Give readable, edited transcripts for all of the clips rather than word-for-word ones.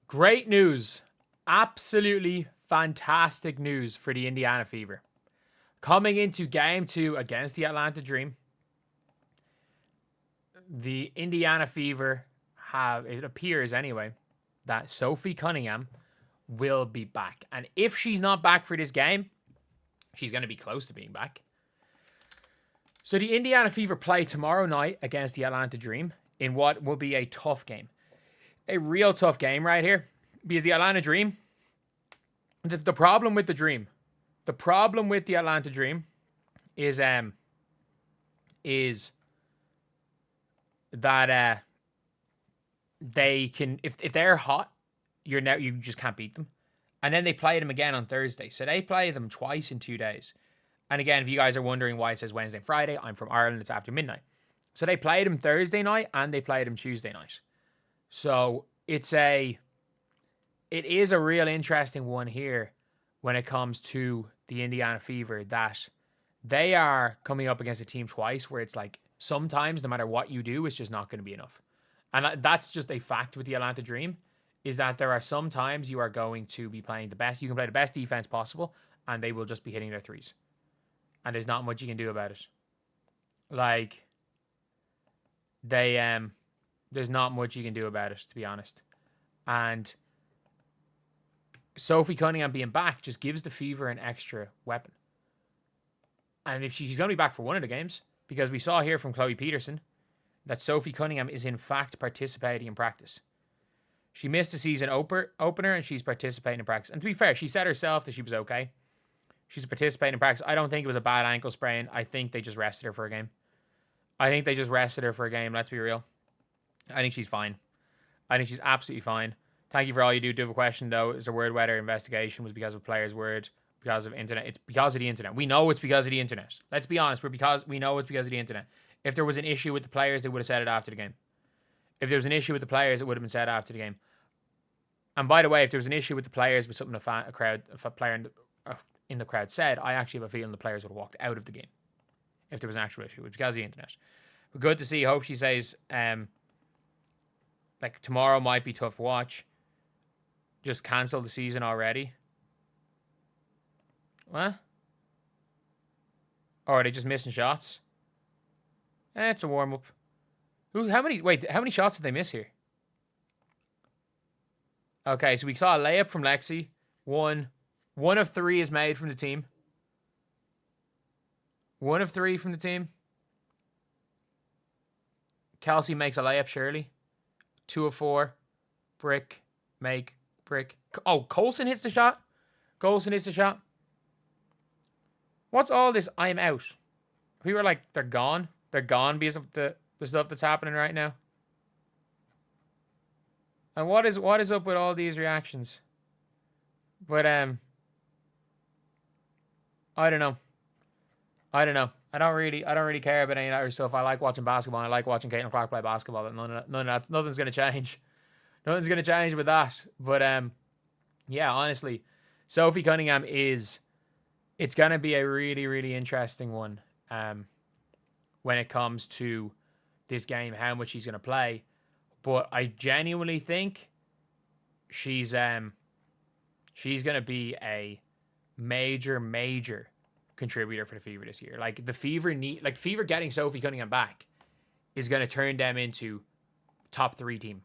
Great news. Absolutely fantastic news for the Indiana Fever. Coming into game 2 against the Atlanta Dream, the Indiana Fever have, it appears anyway, that Sophie Cunningham will be back. And if she's not back for this game, she's going to be close to being back. So the Indiana Fever play tomorrow night against the Atlanta Dream in what will be a tough game. A real tough game right here. Because the Atlanta Dream, the problem with the Dream, the problem with the Atlanta Dream is that they can, if they're hot, you just can't beat them. And then they play them again on Thursday. So they play them twice in 2 days. And again, if you guys are wondering why it says Wednesday and Friday, I'm from Ireland, it's after midnight. So they played them Thursday night and they played them Tuesday night. So it is a real interesting one here when it comes to the Indiana Fever, that they are coming up against a team twice where it's like sometimes no matter what you do, it's just not going to be enough. And that's just a fact with the Atlanta Dream, is that there are some times you are going to be playing the best. You can play the best defense possible and they will just be hitting their threes. And there's not much you can do about it. Like, there's not much you can do about it, to be honest. And Sophie Cunningham being back just gives the Fever an extra weapon. And if she's going to be back for one of the games, because we saw here from Chloe Peterson that Sophie Cunningham is in fact participating in practice. She missed the season opener and she's participating in practice. And to be fair, she said herself that she was okay. She's participating in practice. I don't think it was a bad ankle sprain. I think they just rested her for a game. Let's be real. I think she's fine. I think she's absolutely fine. Thank you for all you do. Do have a question, though. Is the word weather investigation was because of player's word, because of internet? It's because of the internet. We know it's because of the internet. Let's be honest. We know it's because of the internet. If there was an issue with the players, they would have said it after the game. If there was an issue with the players, it would have been said after the game. And by the way, if there was an issue with the players, with something a player in the crowd said, I actually have a feeling the players would have walked out of the game if there was an actual issue. It's because of the internet. But good to see. Hope she says, like, tomorrow might be tough to watch. Just cancel the season already. What? Or are they just missing shots? It's a warm-up. How many shots did they miss here? Okay, so we saw a layup from Lexi. One of 3 is made from the team. 1 of 3 from the team. Kelsey makes a layup, surely. 2 of 4. Brick. Oh, Colson hits the shot. What's all this? I'm out. We were like, they're gone. They're gone because of the stuff that's happening right now. And what is up with all these reactions? But I don't know. I don't really care about any of that other stuff. I like watching basketball. I like watching Caitlin Clark play basketball. But nothing's gonna change. Nothing's gonna change with that. But yeah, honestly, Sophie Cunningham it's gonna be a really, really interesting one. When it comes to this game, how much she's gonna play. But I genuinely think she's gonna be a major contributor for the Fever this year. Like, the Fever Fever getting Sophie Cunningham back is gonna turn them into top 3 team.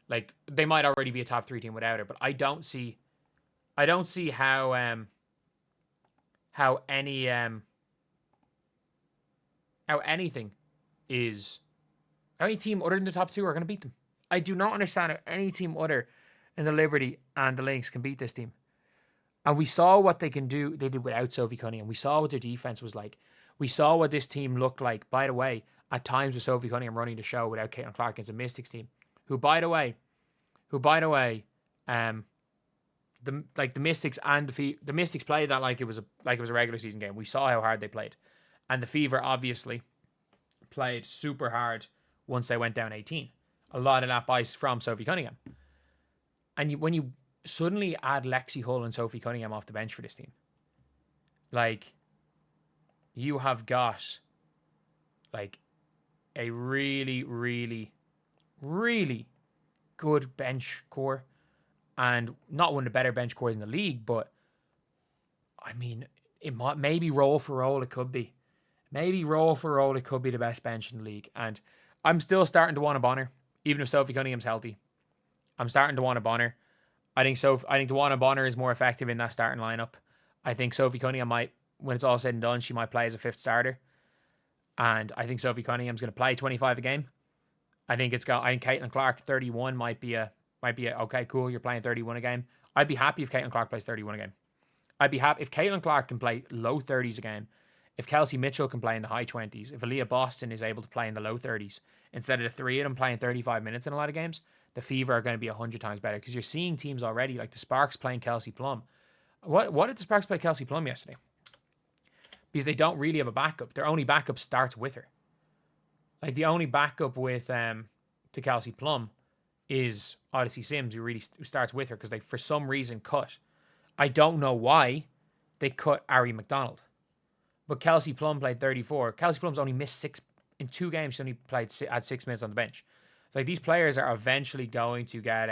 Like, they might already be a top 3 team without her, but I don't see how any team other than the top 2 are going to beat them. I do not understand how any team other than the Liberty and the Lynx can beat this team. And we saw what they can do. They did without Sophie Cunningham. We saw what their defense was like. We saw what this team looked like. By the way, at times with Sophie Cunningham running the show without Caitlin Clark against the Mystics team, who by the way, the Mystics and the Mystics played that like it was a regular season game. We saw how hard they played, and the Fever obviously played super hard once they went down 18. A lot of that bias from Sophie Cunningham. And when you suddenly add Lexi Hull and Sophie Cunningham off the bench for this team, like, you have got like a really, really, really good bench core. and not one of the better bench cores in the league, but I mean, it might maybe role for role it could be. Maybe role for role it could be the best bench in the league. And I'm still starting to want to Bonner, even if Sophie Cunningham's healthy. I'm starting to want to Bonner. I think DeWanna Bonner is more effective in that starting lineup. I think Sophie Cunningham might, when it's all said and done, she might play as a fifth starter. And I think Sophie Cunningham's going to play 25 a game. I think Caitlin Clark 31 might be a okay, cool, you're playing 31 a game. I'd be happy if Caitlin Clark plays 31 a game. I'd be happy if Caitlin Clark can play low 30s a game. If Kelsey Mitchell can play in the high 20s, if Aaliyah Boston is able to play in the low 30s, instead of the three of them playing 35 minutes in a lot of games, the Fever are going to be 100 times better, because you're seeing teams already like the Sparks playing Kelsey Plum. What did the Sparks play Kelsey Plum yesterday? Because they don't really have a backup. Their only backup starts with her. Like the only backup with to Kelsey Plum is Odyssey Sims, who starts with her, because they for some reason cut. I don't know why they cut Ari McDonald. But Kelsey Plum played 34. Kelsey Plum's only missed 6 in 2 games. She only had 6 minutes on the bench. So like these players are eventually going to get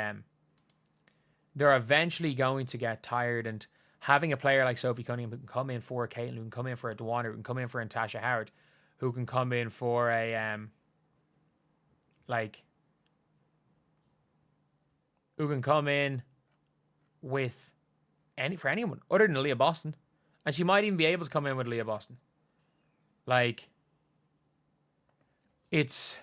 tired, and having a player like Sophie Cunningham who can come in for a Caitlin, who can come in for a DeWanna, who can come in for a Natasha Howard, who can come in for a who can come in for anyone other than Aaliyah Boston. And she might even be able to come in with Aaliyah Boston. Like, it's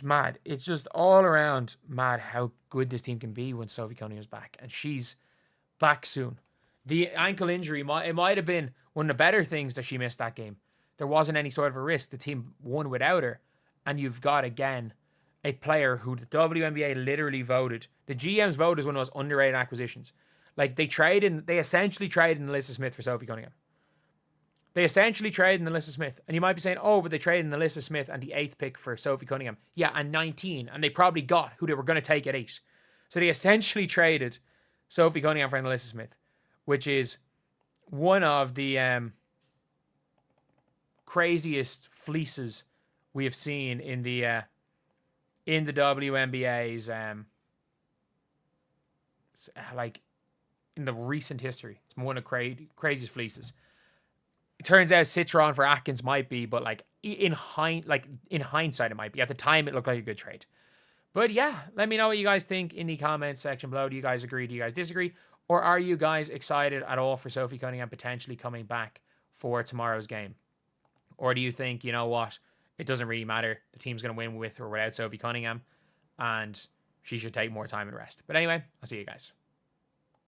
mad. It's just all around mad how good this team can be when Sophie Cunningham's back. And she's back soon. The ankle injury, it might have been one of the better things that she missed that game. There wasn't any sort of a risk. The team won without her. And you've got, again, a player who the WNBA literally voted. The GMs voted as one of those underrated acquisitions. Like, they essentially traded Alyssa Smith for Sophie Cunningham. They essentially traded Alyssa Smith. And you might be saying, oh, but they traded Alyssa Smith and the 8th pick for Sophie Cunningham. Yeah, and 19. And they probably got who they were going to take at 8. So they essentially traded Sophie Cunningham for Alyssa Smith, which is one of the craziest fleeces we have seen in the WNBA's in the recent history. It's one of craziest fleeces. It turns out Citron for Atkins might be, but in hindsight it might be. At the time it looked like a good trade. But yeah, let me know what you guys think in the comments section below. Do you guys agree? Do you guys disagree? Or are you guys excited at all for Sophie Cunningham potentially coming back for tomorrow's game? Or do you think, you know what, it doesn't really matter. The team's going to win with or without Sophie Cunningham, and she should take more time and rest. But anyway, I'll see you guys.